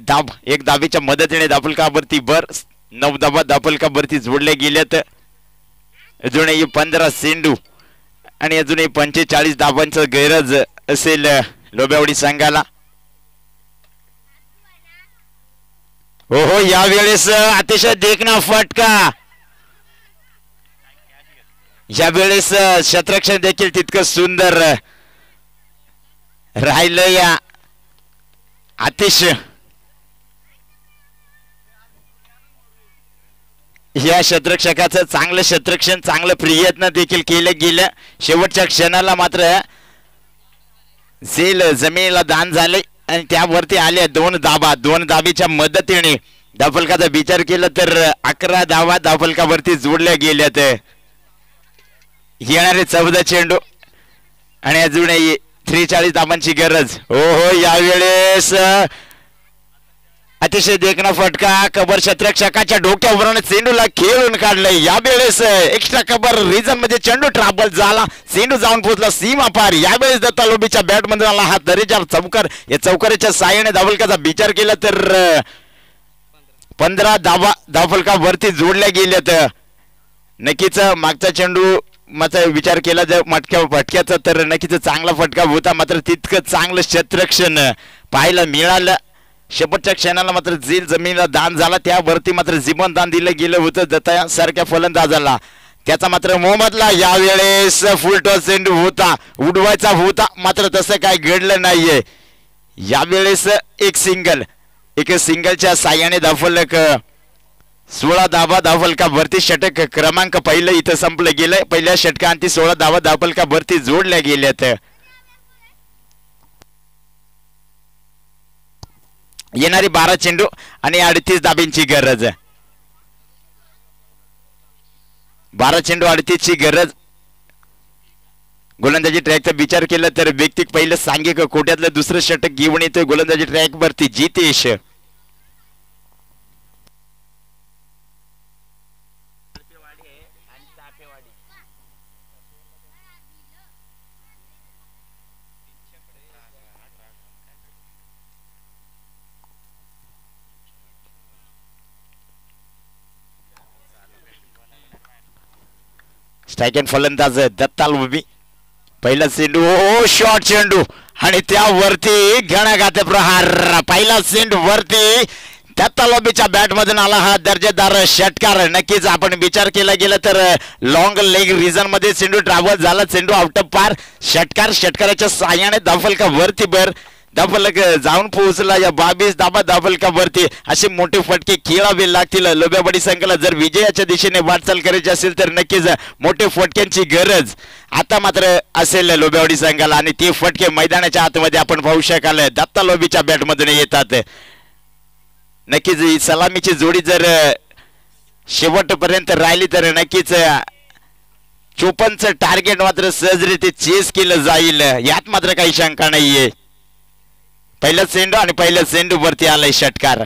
दाब, एक दाबीच्या मदतीने दाफलकावरती बर 9 धाबा दाफलकावरती जोडल्या गेल्यात. अजूनही 15 चेंडू आणि अजूनही 45 धाबांचं गैरज असेल लोब्यावडी संघाला. हो हो, यावेळेस अतिशय देखणा फटका. यावेळेस क्षेत्ररक्षण देखील तितकं सुंदर राहिलं या अतिशय या क्षेत्ररक्षकाचं चांगलं क्षेत्ररक्षण, चांगलं प्रयत्न देखील केलं गेलं. शेवटच्या क्षणाला मात्र झेल जमिनीला दान झाले आणि त्यावरती आले 2 धाबा. 2 धाबीच्या मदतीने दाफलकाचा विचार केला तर 11 धावा दाफलकावरती जोडल्या गेल्यात. येणारे 14 चेंडू आणि अजूनही 43 धाबांची गरज. हो हो, यावेळेस अतिशय देखणा फटका. कबर क्षेत्ररक्षकाच्या डोक्यावरून चेंडूला खेळून काढलंय. यावेळेस एक्स्ट्रा कबर रिजन मध्ये चेंडू ट्रॅबल झाला, चेंडू जाऊन पोहोचला सीमा पार. यावेळेस दत्ता लोबीच्या बॅट मध्ये आला हा दरेदार चौकार. या चौकाराच्या साहाय्याने दाफलकाचा विचार केला तर 15 धावा दाफलकावरती जोडल्या गेल्यात. नक्कीच मागचा चेंडू माझा विचार केला जर फटक्याचा तर नक्कीच चांगला फटका होता, मात्र तितकं चांगलं क्षेत्ररक्षण पाहायला मिळालं. शेवटच्या क्षणाला मात्र झेल जमिनीला दान झाला, त्यावरती मात्र जीवन दान दिलं गेलं होतं दत्ता सारख्या फलंदाजाला. त्याचा मात्र मोहम्मदला यावेळेस फुल टॉस चेंडू होता, उडवायचा होता, मात्र तसं काय घडलं नाहीये. यावेळेस एक सिंगलच्या साह्याने दाफलक 16 धावा दाफलकावरती. षटक क्रमांक पहिलं इथं संपलं गेलंय. पहिल्या षटकांती 16 धावा दाफलकावरती जोडल्या गेल्यात. येणारी 12 चेंडू आणि 38 धाबींची गरज. 12 चेंडू 38 ची गरज. गोलंदाजी ट्रॅकचा विचार केला तर व्यक्तिक पहिलं सांघिक कोट्यातलं दुसरं षटक घेऊन येतोय गोलंदाजी ट्रॅक वरती जितेश. स्ट्राईक अँड फलंदाज दत्ता लोबी. पहिला चेंडू, ओ शॉर्ट चेंडू आणि त्यावरती घणाघात प्रहार. पहिला चेंडू वरती दत्ता लोबीच्या बॅट मधून आला हा दर्जेदार षटकार. नक्कीच आपण विचार केला गेला तर लॉंग लेग रिजन मध्ये चेंडू ट्रॅव्हल झाला, चेंडू आउट ऑफ पार. षटकाराच्या साह्याने दाफलका वरती बर दाफलक जाऊन पोहोचला या 22 धाबा दाफलकावरती. असे मोठे फटके खेळावे लागतील लोब्यावाडी संघाला जर विजयाच्या दिशेने वाटचाल करायची असेल तर. नक्कीच मोठे फटक्यांची गरज आता मात्र असेल लोब्यावाडी संघाला आणि ते फटके मैदानाच्या आतमध्ये आपण पाहू शकाल दत्ता लोबीच्या बॅट मधून येतात. नक्कीच सलामीची जोडी जर शेवटपर्यंत राहिली तर नक्कीच 54चं टार्गेट मात्र सहजरीते चेस केलं जाईल, यात मात्र काही शंका नाहीये. पहिला चेंडू आणि पहिल्या चेंडू वरती आलाय षटकार.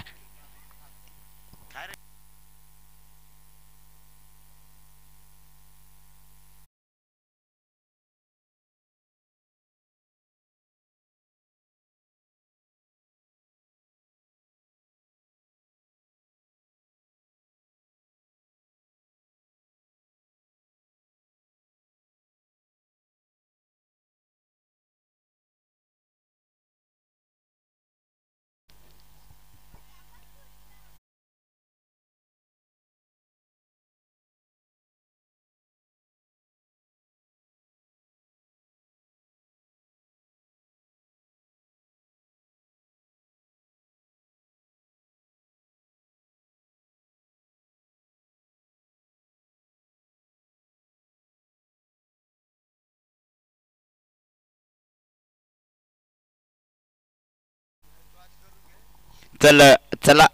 चला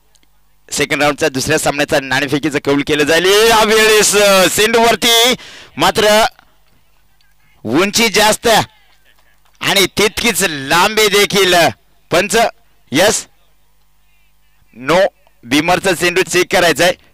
सेकंड राऊंडच्या दुसऱ्या सामन्याचा नाणेफेकीचं कौल केलं जाईल. यावेळेस चेंडू वरती मात्र उंची जास्त आणि तितकीच लांबी देखील. पंच यस नो, बीमरचा चेंडू चेक करायचा आहे.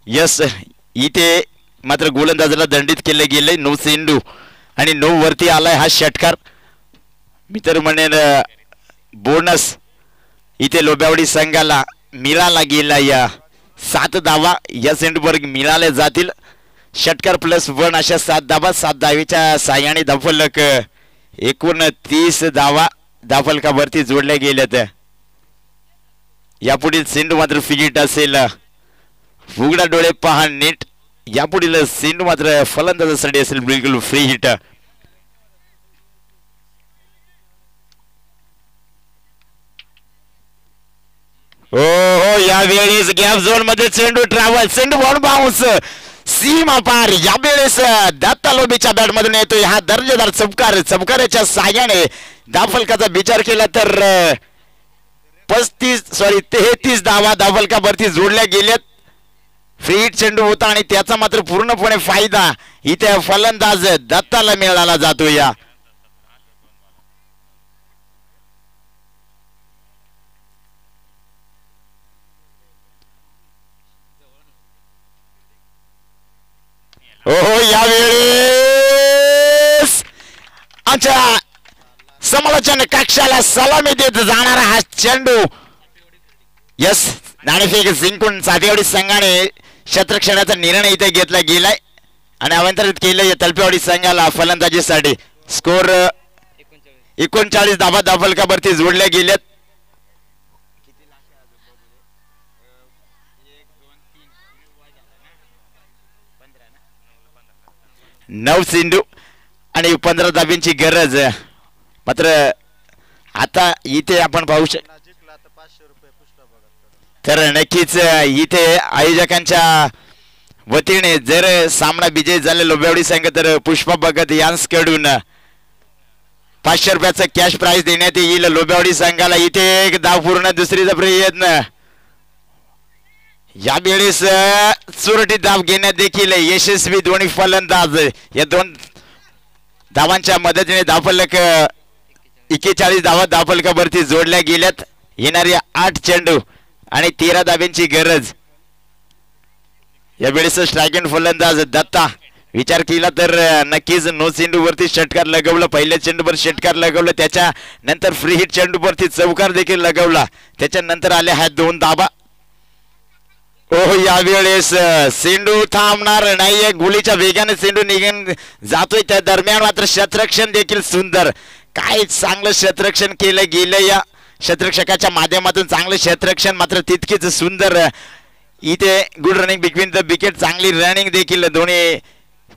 यस, इथे मात्र गोलंदाजाला दंडित केले गेले. 9 चेंडू आणि 9 वरती आलाय हा षटकार. मी तर म्हणेन बोनस इथे लोब्यावडी संघाला मिळाला गेला. या 7 धावा या चेंडूवर मिळाले जातील. षटकार +1 अशा 7 धावा. 7 धावेच्या साह्याने धावफलक एकूण 30 धावा धावफलकावरती जोडल्या गेल्यात. यापुढील चेंडू मात्र फिजिट असेल. उघडा डोळे पहा नीट. यापुढील चेंडू मात्र फलंदाजासाठी असेल बिलकुल फ्री हिट. हो हो, यावेळेस गॅप झोन मध्ये चेंडू ट्रॅव्हल. चेंडू बॉल बाउन्स सीमा पार. यावेळेस दत्ता लोबीच्या बॅट मधून येतोय हा दर्जेदार चमकार. चमकाराच्या साह्याने धावफलकाचा विचार केला तर 33 धावा धावफलकावरती जोडल्या गेल्यात. फ्री हिट चेंडू होता आणि त्याचा मात्र पूर्णपणे फायदा इथे फलंदाज दत्ताला मिळाला जातो. या हो, यावेळेस आमच्या समालोचन कक्षाला सलामी देत जाणारा हा चेंडू. यस, नाणेफेक जिंकून सातेवाडी संघाने क्षेत्ररक्षणाचा निर्णय इथे घेतला गेलाय आणि आमंत्रित केलंय तलपेवाडी संघाला फलंदाजीसाठी. स्कोर 39 धावा धावफलकावरती जोडल्या गेल्यात. 9 चेंडू आणि 15 धाब्यांची गरज. मात्र आता इथे आपण पाहू शकतो तर नक्कीच इथे आयोजकांच्या वतीने जर सामना विजय झाले लोब्यावडी संघ तर पुष्पा भगत यांच्याकडून 500 रुपयाचा कॅश प्राइज देण्यात येईल लोब्यावडी संघाला. इथे एक धाव पूर्ण, दुसरीचा प्रयत्न. यावेळेस चुरटी धाव घेण्यात देखील यशस्वी दोन्ही फलंदाज. या 2 धावांच्या मदतीने धावफलक 41 धावा धावफलकावरती जोडल्या गेल्यात. येणारे 8 चेंडू आणि 13 धाब्यांची गरज. यावेळेस स्ट्रायकिंग फलंदाज दत्ता. विचार केला तर नक्कीच 9 चेंडूवरती षटकार लगवलं. पहिल्या चेंडूवर षटकार लगवलं, त्याच्या नंतर फ्री हिट चेंडूवरती चौकार देखील लगवला. त्याच्यानंतर आले ह्या 2 धाबा. ओह, यावेळेस चेंडू थांबणार नाहीये. गोलीच्या वेगाने चेंडू निघून जातोय. त्या दरम्यान मात्र क्षेत्ररक्षण देखील सुंदर. काय चांगलं क्षेत्ररक्षण केलं गेलं या क्षेत्ररक्षकाच्या माध्यमातून. चांगलं क्षेत्ररक्षण मात्र तितकीच सुंदर. इथे good running between the wicket. चांगली रनिंग देखील दोन्ही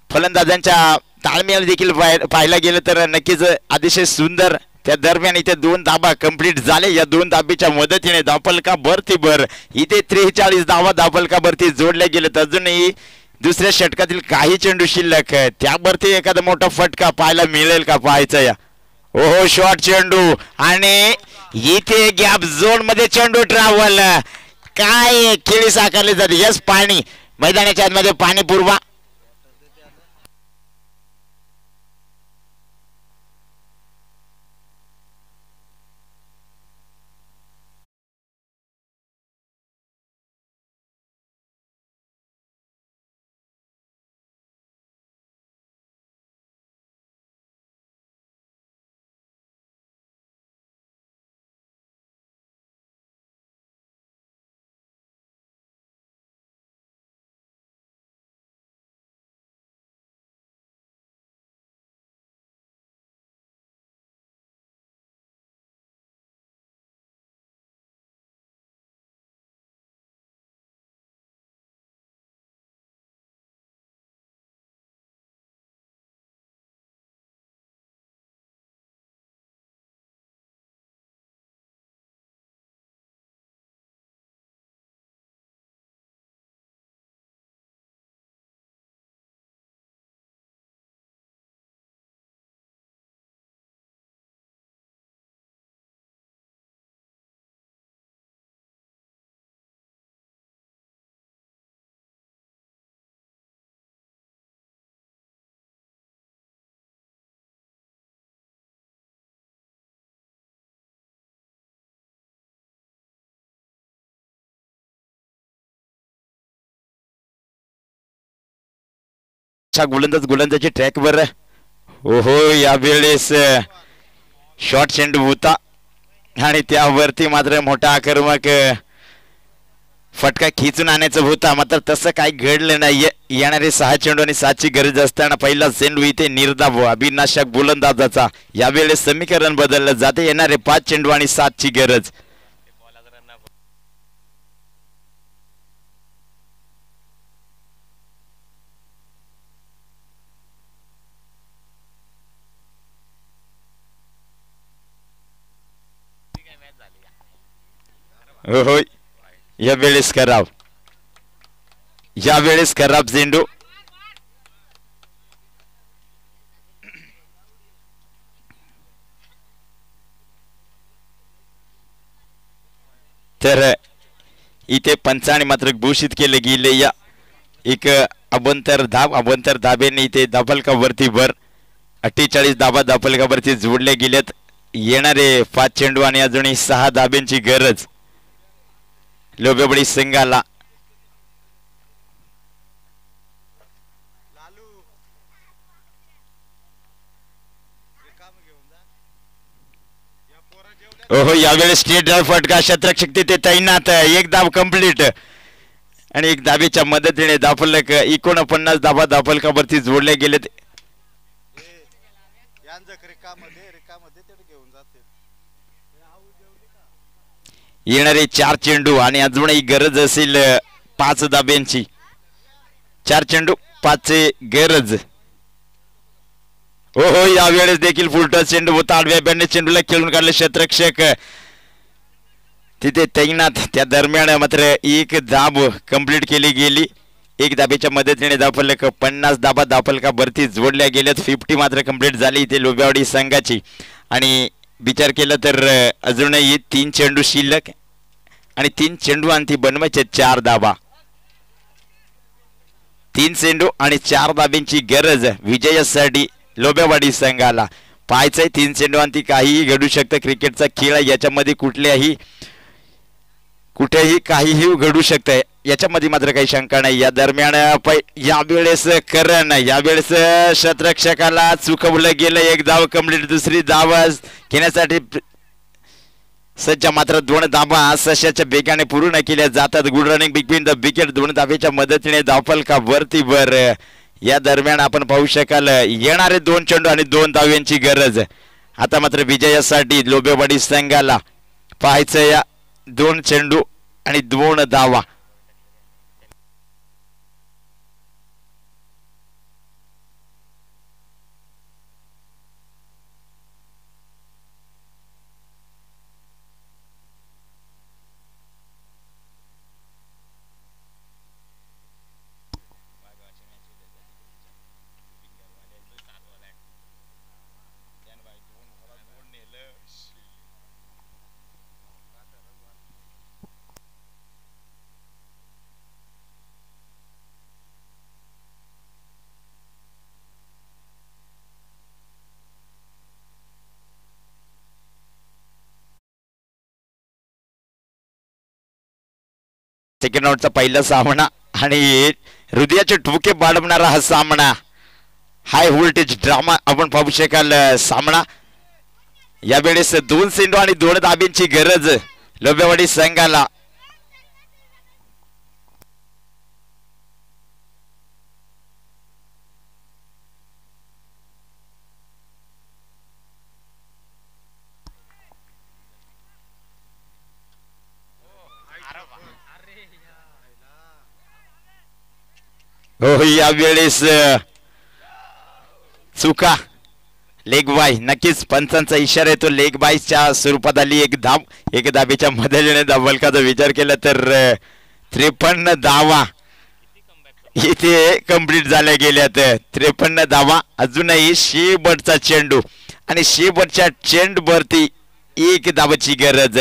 फलंदाजांच्या ताळमेळ देखील पाहायला गेलं तर नक्कीच अतिशय सुंदर. त्या दरम्यान इथे 2 धाबा कंप्लीट झाले. या 2 धाबीच्या मदतीने धावफलकावरती इथे 43 धावा धावफलकावरती जोडल्या गेलेत. अजूनही दुसऱ्या षटकातील काही चेंडू शिल्लक. त्यावरती एखादा मोठा फटका पाहायला मिळेल का पाहायचं या. ओहो, शॉर्ट चेंडू आणि इथे गॅप झोन मध्ये चेंडू ट्रॅव्हल. काय खेळी साकारली जाते. यस, पाणी मैदानाच्या आतमध्ये पाणी पुरवा. गोलंदाजी ट्रॅक वर. ओहो यावेळेस शॉर्ट चेंडू होता आणि त्यावरती मात्र मोठा आक्रमक फटका खिचून आणायचा होता, मात्र तसं काही घडलं नाही. येणारे 6 चेंडू आणि 7ची गरज असताना पहिला चेंडू इथे निर्धाव अभिनाशक गोलंदाजाचा. यावेळेस समीकरण बदललं जाते. येणारे 5 चेंडू आणि 7ची गरज. होय यावेळेस खराब चेंडू. तर इथे पंचाने मात्र घोषित केले गेले या एक अभ्यंतर धाब्याने इथे धापलकावरती वर 48 धाबा धापलकावरती जोडले गेलेत. येणारे 5 चेंडू आणि अजूनही 6 धाब्यांची गरज लोबेवाडी संघाला. ओहो यावेळेस स्टेट ड्राइव्ह फटका क्षेत्ररक्षक तिथे तैनात. एक धाव कंप्लीट आणि एक धाबेच्या मदतीने धापलक 49 धाबा धापलकावरती जोडले गेलेत. येणारे 4 चेंडू आणि अजूनही गरज असेल 5 धाब्यांची. 4 चेंडू 5 गरज. हो हो यावेळेस देखील फुलटॉस चेंडू होता. आडव्या बॅटने चेंडूला खेळून काढले क्षेत्ररक्षक तिथे तैनात. त्या दरम्यान मात्र एक धाब कंप्लीट केली गेली. एक धाबेच्या मदतीने धापलक 50 धाबा धापलकावरती जोडल्या गेल्यात. 50 मात्र कंप्लीट झाली इथे लोबेवाडी संघाची. आणि विचार केला तर अजूनही 3 चेंडू शिल्लक आणि 3 चेंडू आणि ती बनवायचे 4 धाबा. 3 चेंडू आणि 4 धाब्यांची गरज विजयासाठी लोबेवाडी संघाला. पाहायचंय 3 चेंडू आणि ती काहीही घडू शकतं. क्रिकेटचा खेळ याच्यामध्ये कुठेही काहीही घडू शकतंय, याच्यामध्ये मात्र काही शंका नाही. या दरम्यान यावेळेस क्षेत्ररक्षकाला चुकवलं गेलं. एक धाव कंप्लीट. दुसरी धाव घेण्यासाठी सज्ज मात्र 2 धाबा सशाच्या वेगाने पूर्ण केल्या जातात. Good running between the wicket. 2 धाबेच्या मदतीने धापलकावरती वर. या दरम्यान आपण पाहू शकाल येणारे 2 चेंडू आणि 2 धाव्यांची गरज. आता मात्र विजयासाठी लोबेवाडी संघाला पाहायचं या 2 चेंडू आणि 2 धावा. सेकंड राऊंडचा पहिला सामना आणि हृदयाचे ठोके बाळगणारा हा सामना. हाय व्होल्टेज ड्रामा आपण पाहू शकाल. सामना यावेळेस 2 चेंडू आणि 2 धाब्यांची गरज लोबेवाडी संघाला. हो यावेळेस चुका लेग बाय. नक्कीच पंचांचा इशारा येतो. लेग बायच्या स्वरूपात आली एक धाव. एक धाबेच्या मदतीने धावलकाचा विचार केला तर 53 धावा इथे कंप्लीट झाल्या गेल्यात. 53 धावा. अजूनही शेवटचा चेंडू आणि शेवटच्या चेंडूवरती 1 धावाची गरज.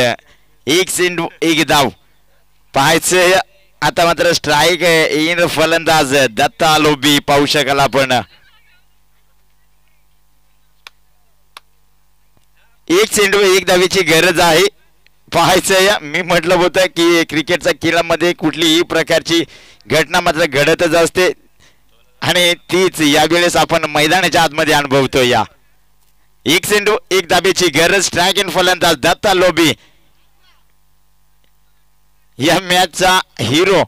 1 चेंडू 1 धाव. पाहायचं आता मात्र स्ट्राईक इन फलंदाज दत्ता लोबी पाहू शकाल आपण. 1 चेंडू 1 धावेची गरज आहे. पाहायचं मी म्हटलं होतं की क्रिकेटच्या खेळामध्ये कुठलीही प्रकारची घटना मात्र घडतच असते. आणि तीच यावेळेस आपण मैदानाच्या आतमध्ये अनुभवतो. या एक चेंडू एक धाब्याची गरज. स्ट्राईक इन फलंदाज दत्ता लोबी या मॅचचा हिरो.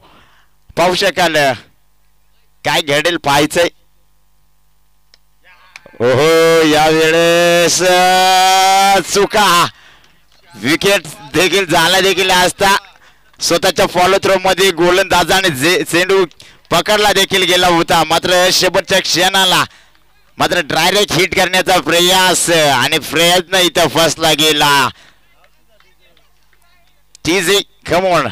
पाहू शकाल काय घडेल पाहायचंय. ओहो यावेळेस चुका. विकेट देखील झाला देखील असता. स्वतःच्या फॉलो थ्रो मध्ये गोलंदाजाने चेंडू पकडला देखील गेला होता. मात्र शेवटच्या क्षणाला मात्र डायरेक्ट हिट करण्याचा प्रयास आणि प्रयत्न इथं फसला गेला. TJ come on.